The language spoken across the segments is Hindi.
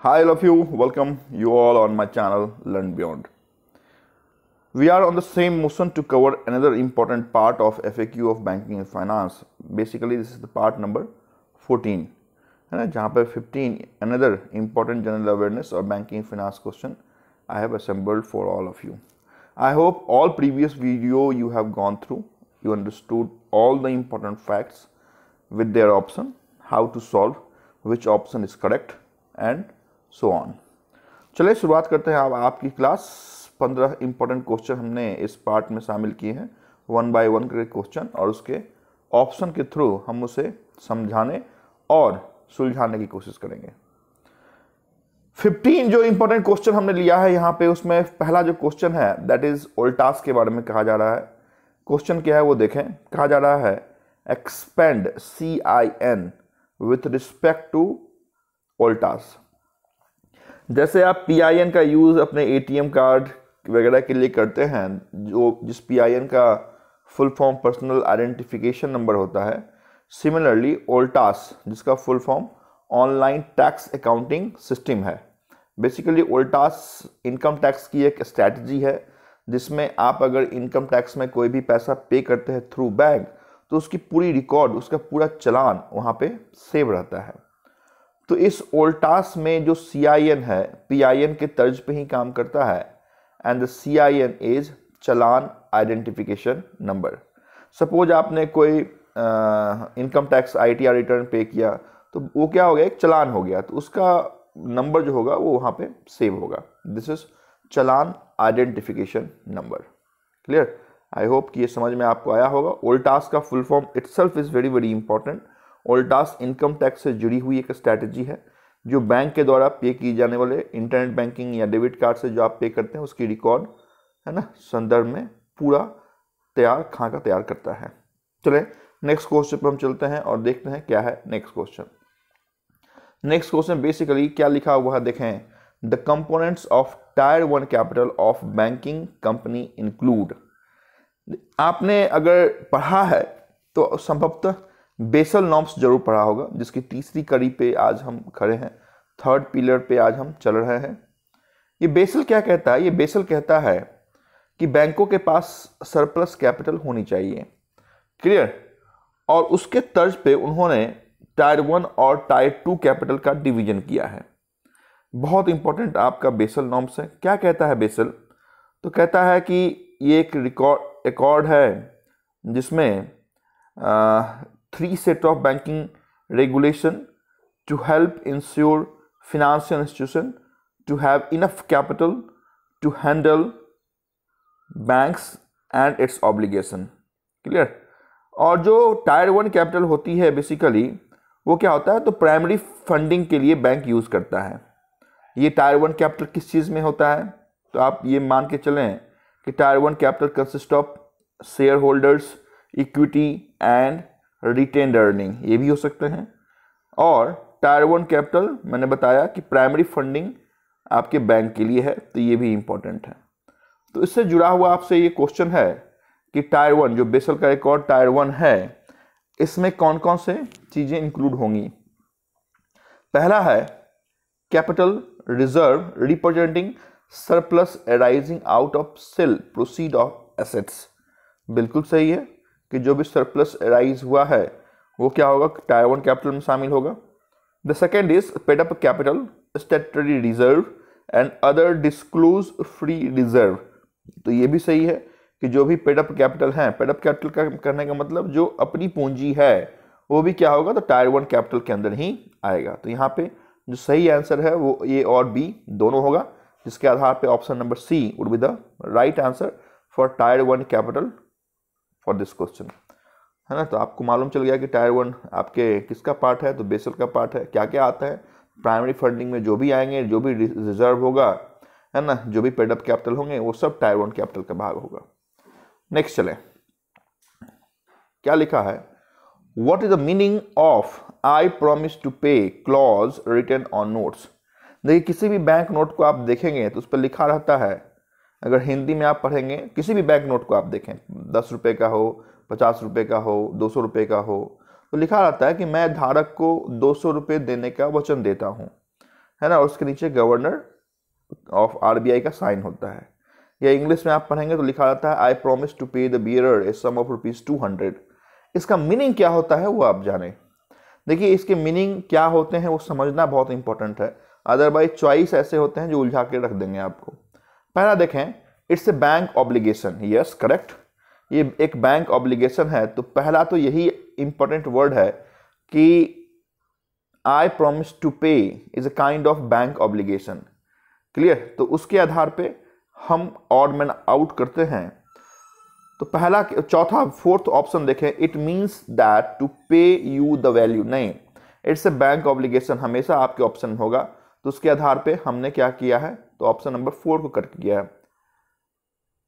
Hi, all of you. Welcome you all on my channel Learn Beyond. We are on the same motion to cover another important part of FAQ of banking and finance. Basically, this is the part number 14. है ना, जहाँ पर 15 another important general awareness or banking and finance question I have assembled for all of you. I hope all previous video you have gone through, you understood all the important facts with their option, how to solve, which option is correct and so on. चलिए शुरुआत करते हैं। अब आपकी क्लास 15 इंपॉर्टेंट क्वेश्चन हमने इस पार्ट में शामिल किए हैं, 1 बाय 1 के क्वेश्चन, और उसके ऑप्शन के थ्रू हम उसे समझाने और सुलझाने की कोशिश करेंगे। 15 जो इंपॉर्टेंट क्वेश्चन हमने लिया है यहाँ पे, उसमें पहला जो क्वेश्चन है दैट इज ओल्टास के बारे में कहा जा रहा है। क्वेश्चन क्या है वो देखें। कहा जा रहा है expand CIN with respect to OLTAS. जैसे आप PIN का यूज़ अपने ATM कार्ड वगैरह के लिए करते हैं, जिस PIN का full form personal identification number होता है, सिमिलरली ओल्टास जिसका full form online tax accounting system है। बेसिकली ओल्टास इनकम टैक्स की एक स्ट्रैटेजी है जिसमें आप अगर इनकम टैक्स में कोई भी पैसा पे करते हैं थ्रू बैंक, तो उसकी पूरी रिकॉर्ड, उसका पूरा चालान वहाँ पे सेव रहता है। तो इस ओल्टास में जो CIN है PIN के तर्ज पे ही काम करता है, and the CIN is challan identification number. Suppose आपने कोई इनकम टैक्स ITR रिटर्न पे किया, तो वो क्या हो गया, एक चालान हो गया, तो उसका नंबर जो होगा वो वहाँ पे सेव होगा। This is challan identification number. Clear? I hope कि ये समझ में आपको आया होगा। ओल्टास का full form itself is very very important. OLTAS income tax से जुड़ी हुई एक स्ट्रैटेजी है जो बैंक के द्वारा पे की जाने वाले इंटरनेट बैंकिंग या डेबिट कार्ड से जो आप पे करते हैं उसकी रिकॉर्ड, है ना, संदर्भ में पूरा तैयार खाका तैयार करता है। चले नेक्स्ट क्वेश्चन पर हम चलते हैं और देखते हैं क्या है next question. Next question basically क्या लिखा हुआ है देखें। The components of tyre 1 capital of banking company include. आपने अगर पढ़ा है तो संभवतः बेसल नॉर्म्स जरूर पढ़ा होगा, जिसकी तीसरी कड़ी पे आज हम खड़े हैं, थर्ड पिलर पे आज हम चल रहे हैं। ये बेसल क्या कहता है? ये बेसल कहता है कि बैंकों के पास सरप्लस कैपिटल होनी चाहिए। क्लियर? और उसके तर्ज पे उन्होंने टायर 1 और टायर 2 कैपिटल का डिवीजन किया है। बहुत इंपॉर्टेंट आपका बेसल नॉर्म्स है। क्या कहता है बेसल? तो कहता है कि ये एक रिकॉर्ड है जिसमें 3 set of banking regulation to help ensure financial institution to have enough capital to handle banks and its obligation. Clear? और जो टायर 1 कैपिटल होती है बेसिकली वो क्या होता है, तो प्राइमरी फंडिंग के लिए बैंक यूज़ करता है। ये टायर 1 कैपिटल किस चीज़ में होता है? तो आप ये मान के चलें कि tyre 1 capital consist of share holders, equity and retained earning, ये भी हो सकते हैं। और टायर 1 कैपिटल मैंने बताया कि प्राइमरी फंडिंग आपके बैंक के लिए है, तो ये भी इंपॉर्टेंट है। तो इससे जुड़ा हुआ आपसे ये क्वेश्चन है कि टायर 1 जो बेसल का रिकॉर्ड टायर 1 है, इसमें कौन कौन से चीज़ें इंक्लूड होंगी। पहला है capital reserve representing surplus arising out of cell proceed of assets. बिल्कुल सही है कि जो भी सरप्लस अराइज हुआ है वो क्या होगा, टायर 1 कैपिटल में शामिल होगा। The second is paid up capital, statutory reserve and other disclose free reserve. तो ये भी सही है कि जो भी पेड अप कैपिटल है, पेड अप कैपिटल का करने का मतलब जो अपनी पूंजी है वो भी क्या होगा, तो टायर 1 कैपिटल के अंदर ही आएगा। तो यहाँ पे जो सही आंसर है वो A और B दोनों होगा, जिसके आधार पे option number C would be the right answer for tyre 1 capital for this question, है ना। तो आपको मालूम चल गया कि टायर 1 आपके किसका पार्ट है, तो बेसल का पार्ट है। क्या क्या आता है प्राइमरी फंडिंग में, जो भी आएंगे, जो भी रिजर्व होगा, है ना, जो भी पेड अप कैपिटल होंगे, वो सब टायर 1 कैपिटल का भाग होगा। नेक्स्ट चले, क्या लिखा है। What is the meaning of I promise to pay clause written on notes. देखिए किसी भी बैंक नोट को आप देखेंगे तो उस पर लिखा रहता है, अगर हिंदी में आप पढ़ेंगे, किसी भी बैंक नोट को आप देखें, 10 रुपये का हो, 50 रुपये का हो, 200 रुपये का हो, तो लिखा रहता है कि मैं धारक को 200 रुपये देने का वचन देता हूँ। है ना, और उसके नीचे गवर्नर ऑफ आरबीआई का साइन होता है। या इंग्लिश में आप पढ़ेंगे तो लिखा रहता है I promise to pay the bearer a sum of ₹200। इसका मीनिंग क्या होता है वो आप जाने। देखिए इसके मीनिंग क्या होते हैं वो समझना बहुत इंपॉर्टेंट है, अदरवाइज चॉइस ऐसे होते हैं जो उलझा के रख देंगे आपको। पहला देखें, it's a bank obligation, yes correct, ये एक बैंक ऑब्लिगेशन है। तो पहला तो यही इंपॉर्टेंट वर्ड है कि आई प्रॉमिस टू पे is a kind of bank obligation. Clear, तो उसके आधार पे हम ऑड मैन आउट करते हैं। तो पहला, चौथा, फोर्थ ऑप्शन देखें, इट मींस दैट टू पे यू द वैल्यू, नहीं, इट्स ए बैंक ऑब्लिगेशन हमेशा आपके ऑप्शन होगा। तो उसके आधार पे हमने क्या किया है, तो ऑप्शन नंबर 4 को कट किया है।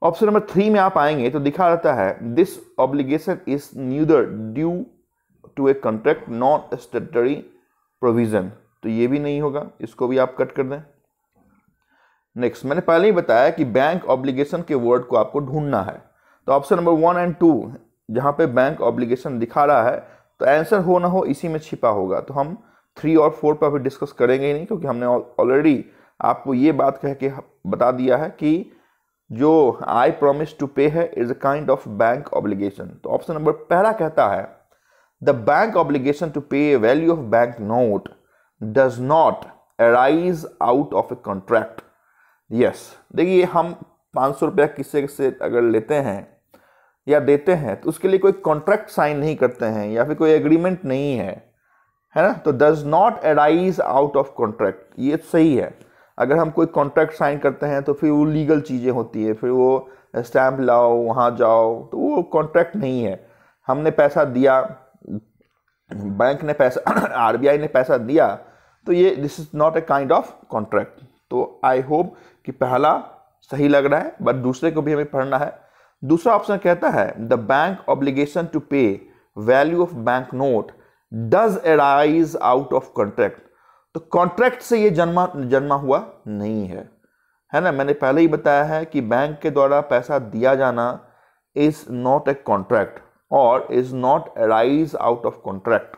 ऑप्शन नंबर 3 में आप आएंगे तो दिखा रहता है this obligation is neither due to a contract non statutory provision, तो ये भी नहीं होगा, इसको भी आप कट कर दें। नेक्स्ट, मैंने पहले ही बताया कि बैंक ऑब्लिगेशन के वर्ड को आपको ढूंढना है। तो ऑप्शन नंबर 1 और 2 जहां पे बैंक ऑब्लिगेशन दिखा रहा है तो आंसर हो ना हो इसी में छिपा होगा। तो हम 3 और 4 पर भी डिस्कस करेंगे ही नहीं, क्योंकि हमने ऑलरेडी आपको ये बात कह के बता दिया है कि जो आई प्रॉमिस टू पे है is a kind of bank obligation. तो ऑप्शन नंबर पहला कहता है द बैंक ऑब्लिगेशन टू पे value of bank note does not arise out of a contract. Yes, देखिए हम 500 रुपया किसी से अगर लेते हैं या देते हैं तो उसके लिए कोई कॉन्ट्रैक्ट साइन नहीं करते हैं या फिर कोई एग्रीमेंट नहीं है ना, तो does not arise out of contract, ये सही है। अगर हम कोई कॉन्ट्रैक्ट साइन करते हैं तो फिर वो लीगल चीज़ें होती है, फिर वो स्टैम्प लाओ वहाँ जाओ, तो वो कॉन्ट्रैक्ट नहीं है। हमने पैसा दिया, बैंक ने पैसा आरबीआई ने पैसा दिया, तो ये this is not a kind of contract. तो आई होप कि पहला सही लग रहा है, बट दूसरे को भी हमें पढ़ना है। दूसरा ऑप्शन कहता है द बैंक ऑब्लिगेशन टू पे value of bank note does arise out of contract. तो कॉन्ट्रैक्ट से ये जन्मा हुआ नहीं है ना। मैंने पहले ही बताया है कि बैंक के द्वारा पैसा दिया जाना इज नॉट ए कॉन्ट्रैक्ट और is not arise out of contract.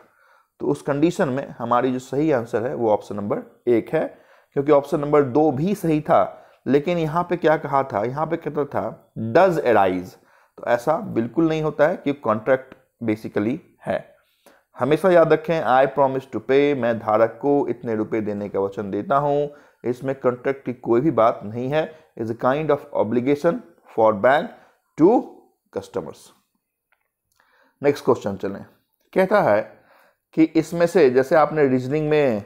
तो उस कंडीशन में हमारी जो सही आंसर है वो ऑप्शन नंबर 1 है, क्योंकि ऑप्शन नंबर 2 भी सही था, लेकिन यहां पे क्या कहा था, यहां पे कहता था डज अराइज। तो ऐसा बिल्कुल नहीं होता है कि कॉन्ट्रैक्ट बेसिकली है। हमेशा याद रखें आई प्रॉमिस टू पे, मैं धारक को इतने रुपए देने का वचन देता हूं, इसमें कॉन्ट्रैक्ट की कोई भी बात नहीं है, is a kind of obligation for bank to customers. Next question चलें, कहता है कि इसमें से जैसे आपने रीजनिंग में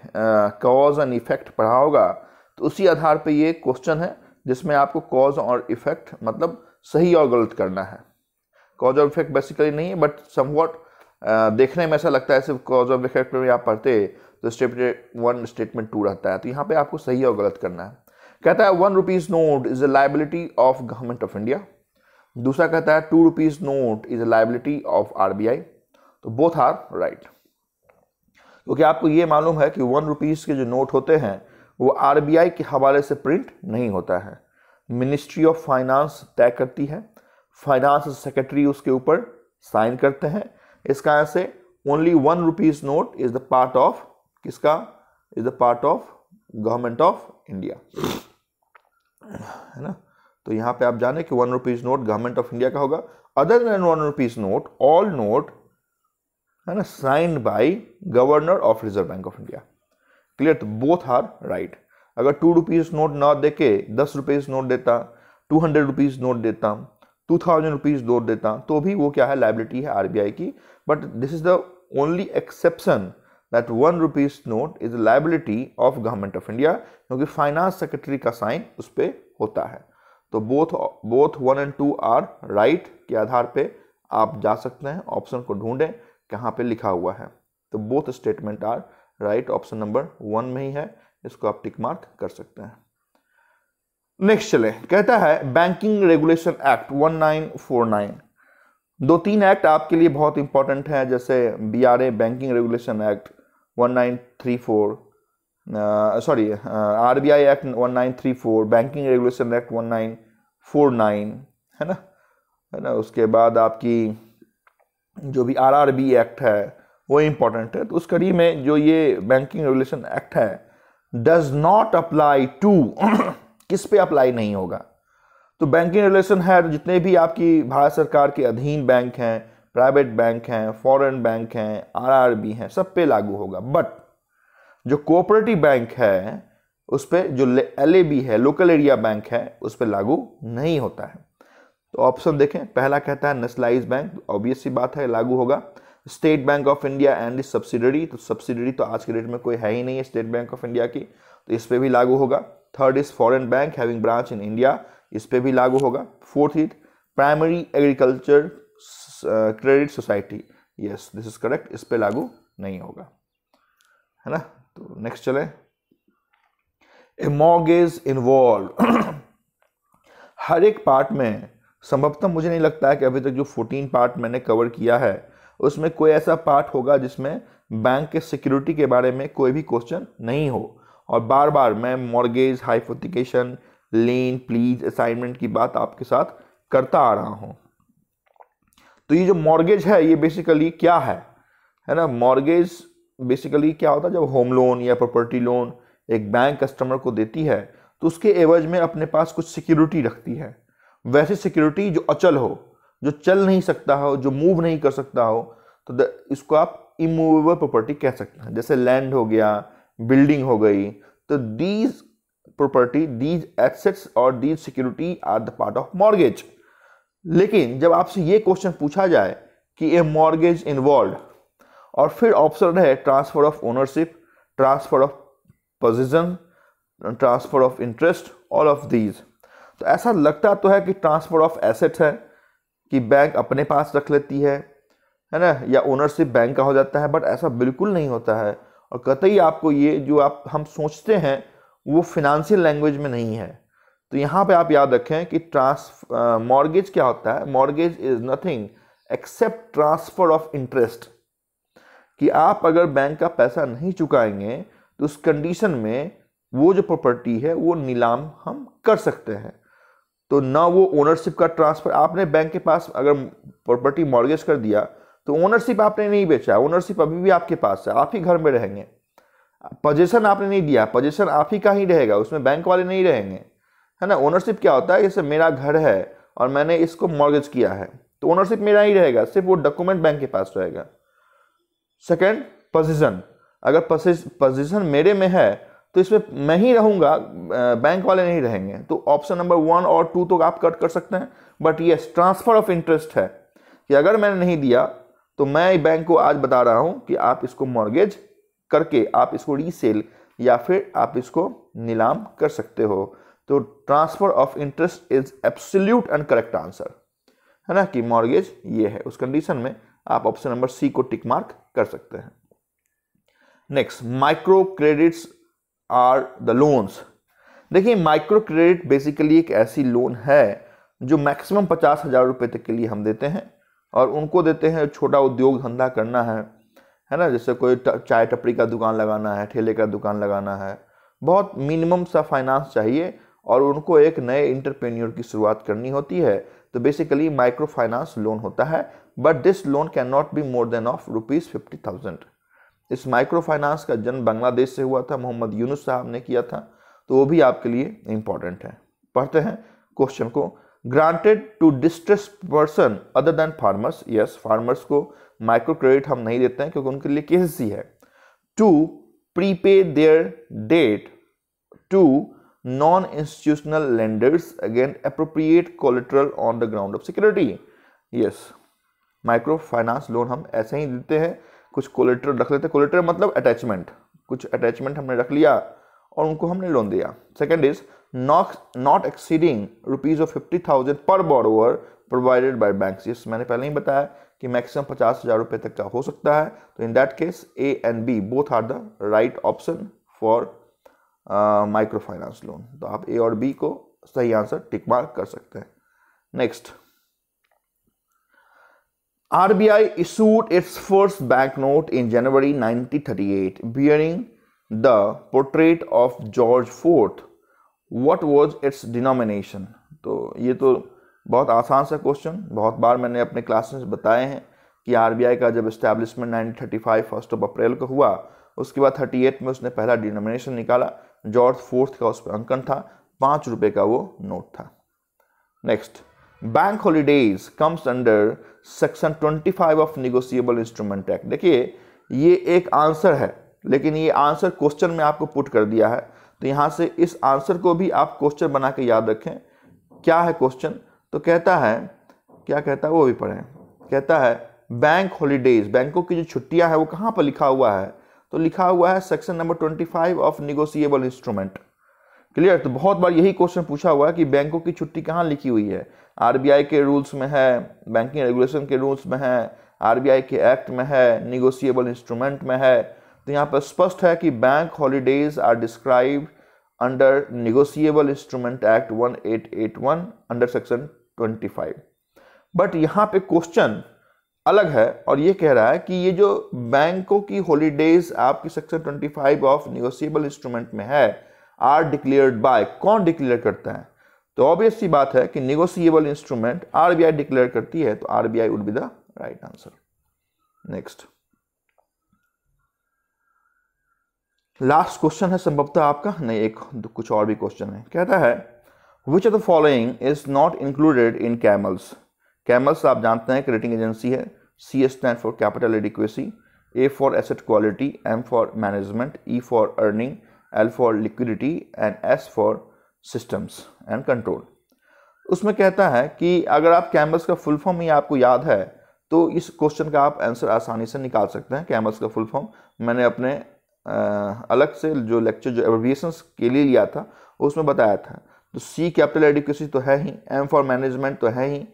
कॉज एंड इफेक्ट पढ़ा होगा, तो उसी आधार पे ये क्वेश्चन है जिसमें आपको कॉज और इफेक्ट मतलब सही और गलत करना है। कॉज और इफेक्ट बेसिकली नहीं है, बट समवॉट देखने में ऐसा लगता है सिर्फ कॉज और इफेक्ट में आप पढ़ते तो स्टेटमेंट 1 स्टेटमेंट 2 रहता है। तो यहाँ पे आपको सही और गलत करना है। कहता है 1 rupees note is a liability of government of India. दूसरा कहता है 2 rupees note is a liability of RBI. तो बोथ आर राइट, क्योंकि आपको ये मालूम है कि 1 रुपीज के जो नोट होते हैं वो आरबीआई के हवाले से प्रिंट नहीं होता है, मिनिस्ट्री ऑफ फाइनेंस तय करती है, फाइनेंस सेक्रेटरी उसके ऊपर साइन करते हैं। इस कारण से only 1 rupees note is the part of किसका, is the part of government of India, है ना। तो यहां पे आप जाने कि 1 rupees note government of India का होगा। Other than 1 rupees note, all note, है ना, signed by governor of Reserve Bank of India. Clear, तो बोथ आर राइट। अगर 2 रुपीज नोट ना देके 10 रुपीज नोट देता, 200 रुपीज नोट देता, 2000 रुपीज नोट देता, तो भी वो क्या है, लाइबिलिटी है आरबीआई की। But this is the only exception that 1 rupees note is liability of government of India, क्योंकि फाइनेंस सेक्रेटरी का साइन उस पर होता है। तो बोथ 1 और 2 आर राइट के आधार पे आप जा सकते हैं, ऑप्शन को ढूंढें कहाँ पे लिखा हुआ है। तो both statement are right, option number 1 में ही है, इसको आप टिक मार्क कर सकते हैं। नेक्स्ट चले, कहता है बैंकिंग रेगुलेशन एक्ट 1949। 2-3 एक्ट आपके लिए बहुत इंपॉर्टेंट है, जैसे BRA banking regulation act 1934, sorry RBI act 1934, banking regulation act 1949, है ना। उसके बाद आपकी जो भी आरआरबी एक्ट है वो इंपॉर्टेंट है। तो उस कड़ी में जो ये बैंकिंग रेगुलेशन एक्ट है डज नॉट अप्लाई टू किस पे अप्लाई नहीं होगा? तो बैंकिंग रेगुलेशन है, जितने भी आपकी भारत सरकार के अधीन बैंक हैं, प्राइवेट बैंक हैं, फॉरेन बैंक हैं, आरआरबी हैं, सब पे लागू होगा। बट जो कोऑपरेटिव बैंक है उस पर, जो एलएबी है, लोकल एरिया बैंक है, उस पर लागू नहीं होता है। तो ऑप्शन देखें, पहला कहता है नेशनलाइज बैंक, ऑब्वियस सी बात है लागू होगा। State bank of India and इस सब्सिडरी, तो सब्सिडरी तो आज के डेट में कोई है ही नहीं है स्टेट बैंक ऑफ इंडिया की, तो इस पर भी लागू होगा। Third is foreign bank having branch in India, इस पर भी लागू होगा। Fourth is primary agriculture credit society, yes this is correct, इस पर लागू नहीं होगा, है ना। तो नेक्स्ट चले, ए मॉर्गेज इन्वॉल्व हर एक पार्ट में, संभवतः मुझे नहीं लगता है कि अभी तक जो 14 पार्ट मैंने कवर किया है उसमें कोई ऐसा पार्ट होगा जिसमें बैंक के सिक्योरिटी के बारे में कोई भी क्वेश्चन नहीं हो। और बार बार मैं mortgage, hypothecation, lean, please, assignment की बात आपके साथ करता आ रहा हूं। तो ये जो मॉर्गेज है ये बेसिकली क्या है ना। मॉर्गेज बेसिकली क्या होता है, जब होम लोन या प्रॉपर्टी लोन एक बैंक कस्टमर को देती है तो उसके एवज में अपने पास कुछ सिक्योरिटी रखती है। वैसी सिक्योरिटी जो अचल हो, जो चल नहीं सकता हो, जो मूव नहीं कर सकता हो, तो इसको आप इमूवेबल प्रॉपर्टी कह सकते हैं। जैसे लैंड हो गया, बिल्डिंग हो गई, तो दीज प्रॉपर्टी, दीज एसेट्स और these security are the part of mortgage. लेकिन जब आपसे ये क्वेश्चन पूछा जाए कि ए मॉर्गेज इन्वॉल्व, और फिर ऑप्शन है transfer of ownership, transfer of position, transfer of interest, all of these, तो ऐसा लगता तो है कि ट्रांसफर ऑफ एसेट है कि बैंक अपने पास रख लेती है ना, या ओनरशिप बैंक का हो जाता है। बट ऐसा बिल्कुल नहीं होता है, और कतई आपको ये जो हम सोचते हैं वो फिनेंशियल लैंग्वेज में नहीं है। तो यहाँ पे आप याद रखें कि मॉर्गेज क्या होता है, mortgage is nothing accept transfer of interest, कि आप अगर बैंक का पैसा नहीं चुकाएंगे तो उस कंडीशन में वो जो प्रॉपर्टी है वो नीलाम हम कर सकते हैं। तो ना वो ओनरशिप का ट्रांसफर, आपने बैंक के पास अगर प्रॉपर्टी मॉर्गेज कर दिया तो ओनरशिप आपने नहीं बेचा, ओनरशिप अभी भी आपके पास है, आप ही घर में रहेंगे। पोजीशन आपने नहीं दिया, पोजीशन आप ही का ही रहेगा, उसमें बैंक वाले नहीं रहेंगे, है ना। ओनरशिप क्या होता है, जैसे मेरा घर है और मैंने इसको मॉर्गेज किया है तो ओनरशिप मेरा ही रहेगा, सिर्फ वो डॉक्यूमेंट बैंक के पास रहेगा। सेकेंड, पोजीशन, अगर पोजीशन मेरे में है तो इसमें मैं ही रहूंगा, बैंक वाले नहीं रहेंगे। तो ऑप्शन नंबर 1 और 2 तो आप कट कर सकते हैं। But yes, transfer of interest है कि अगर मैंने नहीं दिया तो मैं बैंक को आज बता रहा हूं कि आप इसको मॉर्गेज करके आप इसको रीसेल या फिर आप इसको नीलाम कर सकते हो। तो transfer of interest is absolute and correct answer, है ना, कि मॉर्गेज ये है। उस कंडीशन में आप ऑप्शन नंबर सी को टिक मार्क कर सकते हैं। Next, micro credits are the loans. देखिए, माइक्रो क्रेडिट बेसिकली एक ऐसी लोन है जो मैक्सिमम 50,000 रुपये तक के लिए हम देते हैं, और उनको देते हैं छोटा उद्योग धंधा करना है ना, जैसे कोई चाय टपरी का दुकान लगाना है, ठेले का दुकान लगाना है, बहुत मिनिमम सा फाइनेंस चाहिए और उनको एक नए इंटरप्रेन्योर की शुरुआत करनी होती है। तो बेसिकली माइक्रो फाइनेंस लोन होता है, but this loan can not be more than of ₹50,000। इस माइक्रो फाइनेंस का जन्म बांग्लादेश से हुआ था, मोहम्मद यूनुस साहब ने किया था, तो वो भी आपके लिए इंपॉर्टेंट है। पढ़ते हैं क्वेश्चन को। Granted to distress person other than farmers, yes farmers को माइक्रो क्रेडिट हम नहीं देते हैं क्योंकि उनके लिए केसीसी है। To prepay their debt to non institutional lenders against appropriate collateral on the ground of security, yes micro finance loan हम ऐसे ही देते हैं, कुछ कोलेटरल रख लेते हैं। कोलेटरल मतलब अटैचमेंट, कुछ अटैचमेंट हमने रख लिया और उनको हमने लोन दिया। सेकंड इज नॉट एक्सीडिंग ₹50,000 पर borrower provided by banks, yes मैंने पहले ही बताया कि मैक्सिमम 50,000 रुपये तक का हो सकता है। तो in that case A and B both are the right option for micro finance loan. तो आप ए और बी को सही आंसर टिक मार्क कर सकते हैं। Next, RBI issued its first banknote in January 1938 bearing the portrait of George IV. What was its denomination? तो ये तो बहुत आसान सा क्वेश्चन, बहुत बार मैंने अपने क्लासेस में बताए हैं कि RBI का जब इस्टेब्लिशमेंट 1935 1 अप्रैल को हुआ उसके बाद 38 में उसने पहला डिनोमिनेशन निकाला, जॉर्ज फोर्थ का उस पर अंकन था, 5 रुपए का वो नोट था। Next, bank holidays comes under section 25 of negotiable instrument act. देखिए ये एक आंसर है, लेकिन ये आंसर क्वेश्चन में आपको पुट कर दिया है, तो यहां से इस आंसर को भी आप क्वेश्चन बना के याद रखें। क्या है क्वेश्चन? तो कहता है, क्या कहता है वो भी पढ़ें। कहता है बैंक हॉलीडेज, बैंकों की जो छुट्टियां हैं वो कहां पर लिखा हुआ है? तो लिखा हुआ है section number 25 of negotiable instrument. Clear? तो बहुत बार यही क्वेश्चन पूछा हुआ है कि बैंकों की छुट्टी कहां लिखी हुई है। आरबीआई के रूल्स में है, बैंकिंग रेगुलेशन के रूल्स में है, आरबीआई के एक्ट में है, निगोशिएबल इंस्ट्रूमेंट में है। तो यहाँ पर स्पष्ट है कि bank holidays are described under negotiable instrument act 1881 under section 25। But यहाँ पे क्वेश्चन अलग है और ये कह रहा है कि ये जो बैंकों की हॉलीडेज आपकी सेक्शन 25 ऑफ निगोशिएबल इंस्ट्रूमेंट में है, आर डिक्लेयर्ड बाय, कौन डिक्लेयर करता है? तो ऑब्वियस सी बात है कि निगोशिएबल इंस्ट्रूमेंट आरबीआई डिक्लेयर करती है, तो RBI would be the right answer. Next, last question है संभवतः आपका, नहीं एक कुछ और भी क्वेश्चन है। कहता है which of the following is not included in CAMELS. CAMELS आप जानते हैं कि रेटिंग एजेंसी है। C stand for capital adequacy, A for asset quality, M for management, E for earning, L for liquidity and S for systems and control. उसमें कहता है कि अगर आप कैमल्स का फुल फॉर्म ही आपको याद है तो इस क्वेश्चन का आप आंसर आसानी से निकाल सकते हैं। कैमल्स का फुल फॉर्म मैंने अपने अलग से जो लेक्चर जो एब्रिविएशंस के लिए लिया था उसमें बताया था। तो सी कैपिटल एडिक्वेसी तो है ही, एम फॉर मैनेजमेंट तो है ही,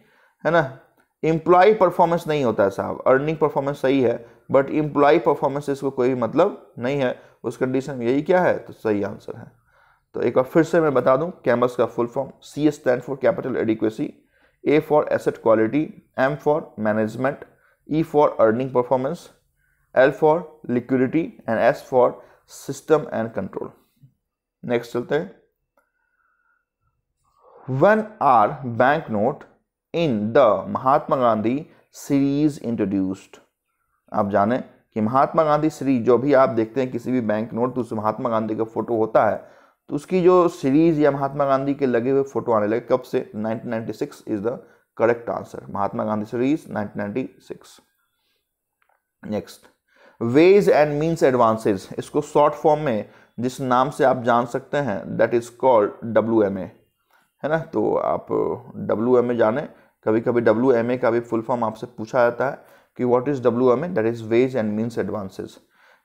है ना। एम्प्लॉय परफॉर्मेंस नहीं होता है साहब, अर्निंग परफॉर्मेंस सही है बट एम्प्लॉय परफॉर्मेंस से इसको कोई मतलब नहीं है। उस कंडीशन में यही क्या है? तो सही आंसर है। तो एक बार फिर से मैं बता दूं, कैमल्स का full form C stand for capital adequacy, A for asset quality, M for management, E for earning performance, L for liquidity and S for system and control. Next चलते हैं। When are bank note in the Mahatma Gandhi series introduced. आप जाने कि महात्मा गांधी सीरीज जो भी आप देखते हैं किसी भी बैंक नोट तो उसमें महात्मा गांधी का फोटो होता है, तो उसकी जो सीरीज या महात्मा गांधी के लगे हुए फोटो आने लगे कब से? 1996 is the correct answer. Mahatma Gandhi series 1996। Next, ways and means advances, इसको शॉर्ट फॉर्म में जिस नाम से आप जान सकते हैं दैट इज कॉल्ड WMA, है ना। तो आप WMA जाने, कभी कभी WMA का भी फुल फॉर्म आपसे पूछा जाता है कि what is WMA, that is ways and means advances.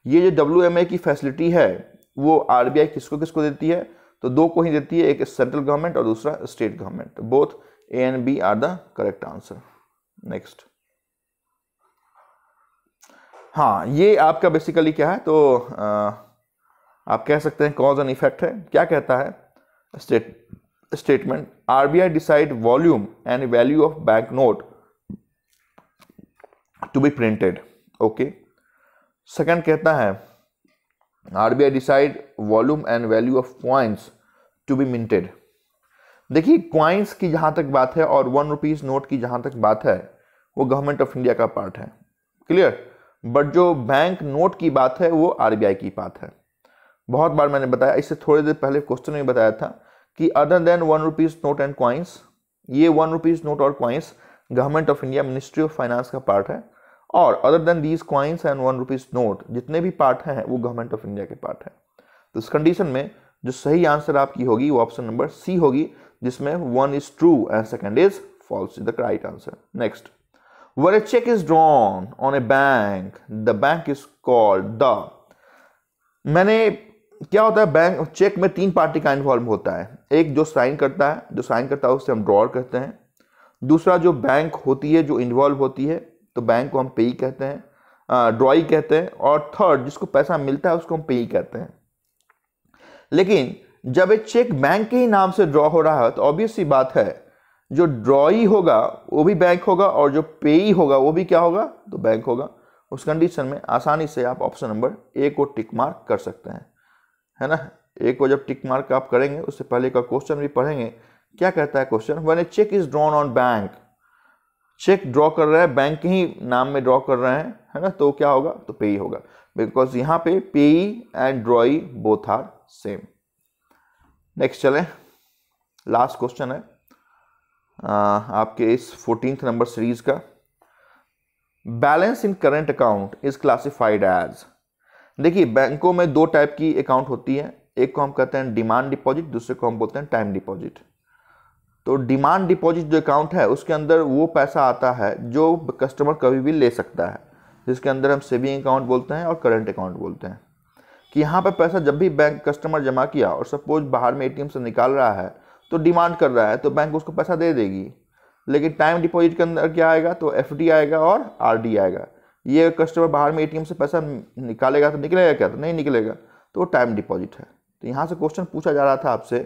ये जो WMA की फैसिलिटी है वो आरबीआई किसको किसको देती है? तो दो को ही देती है, एक सेंट्रल गवर्नमेंट और दूसरा state government. Both A and B are the correct answer. Next, हाँ ये आपका बेसिकली क्या है? तो आप कह सकते हैं कॉज एंड इफेक्ट है। क्या कहता है statement? RBI decide volume and value of bank note to be printed. Okay. Second कहता है RBI decide volume and value of coins to be minted. देखिए कॉइन्स की जहां तक बात है और 1 रुपीज नोट की जहां तक बात है वो गवर्नमेंट ऑफ इंडिया का पार्ट है, क्लियर। बट जो बैंक नोट की बात है वो आरबीआई की बात है। बहुत बार मैंने बताया, इससे थोड़ी देर पहले क्वेश्चन में बताया था कि other than 1 rupees note and coins, ये 1 रुपीज नोट और coins government of India ministry of finance का पार्ट है, और other than these coins and 1 rupees note जितने भी पार्ट हैं वो गवर्नमेंट ऑफ इंडिया के पार्ट है। तो इस कंडीशन में जो सही आंसर आपकी होगी वो ऑप्शन नंबर सी होगी, जिसमें 1 is true and second is false, is the right answer. Next, when a check is drawn on a bank, the bank is called the। मैंने क्या होता है, बैंक चेक में 3 पार्टी का इन्वॉल्व होता है। एक जो साइन करता है, उससे हम ड्रॉअर कहते हैं। दूसरा जो बैंक होती है जो इन्वॉल्व होती है तो बैंक को हम पेई कहते हैं, ड्रॉई कहते हैं। और थर्ड जिसको पैसा मिलता है उसको हम पेई कहते हैं। लेकिन जब एक चेक बैंक के ही नाम से ड्रॉ हो रहा है तो ऑब्वियस सी बात है जो ड्रॉई होगा वो भी बैंक होगा और जो पेई होगा वो भी क्या होगा? तो बैंक होगा। उस कंडीशन में आसानी से आप ऑप्शन नंबर ए को टिक मार्क कर सकते हैं, है ना। ए को जब टिक मार्क आप करेंगे उससे पहले का क्वेश्चन भी पढ़ेंगे। क्या कहता है question? When a cheque is drawn on bank, cheque draw कर रहे हैं, बैंक के ही नाम में ड्रॉ कर रहे हैं, है ना, तो क्या होगा, तो पेई होगा, बिकॉज यहाँ पे payee and drawee both are same. Next चलें, लास्ट क्वेश्चन है आपके इस 14th नंबर सीरीज का। Balance in current account is classified as, देखिए बैंकों में दो टाइप की अकाउंट होती है, एक को हम कहते हैं डिमांड डिपॉजिट, दूसरे को हम बोलते हैं टाइम डिपॉजिट। तो डिमांड डिपॉजिट जो अकाउंट है उसके अंदर वो पैसा आता है जो कस्टमर कभी भी ले सकता है, जिसके अंदर हम सेविंग अकाउंट बोलते हैं और करंट अकाउंट बोलते हैं, कि यहाँ पर पैसा जब भी बैंक कस्टमर जमा किया और सपोज बाहर में एटीएम से निकाल रहा है तो डिमांड कर रहा है तो बैंक उसको पैसा दे देगी। लेकिन टाइम डिपॉजिट के अंदर क्या आएगा, तो एफडी आएगा और आरडी आएगा। ये कस्टमर बाहर में एटीएम से पैसा निकालेगा तो निकलेगा क्या, तो नहीं निकलेगा, तो वो टाइम डिपॉजिट है। तो यहाँ से क्वेश्चन पूछा जा रहा था आपसे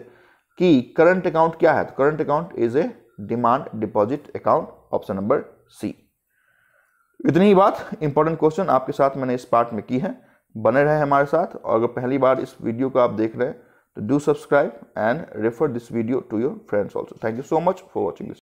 कि करंट अकाउंट क्या है, तो current account is a demand deposit account, option number C. इतनी ही बात, इंपॉर्टेंट क्वेश्चन आपके साथ मैंने इस पार्ट में की है। बने रहे हमारे साथ, और अगर पहली बार इस वीडियो को आप देख रहे हैं तो do subscribe and refer this video to your friends also. Thank you so much for watching this.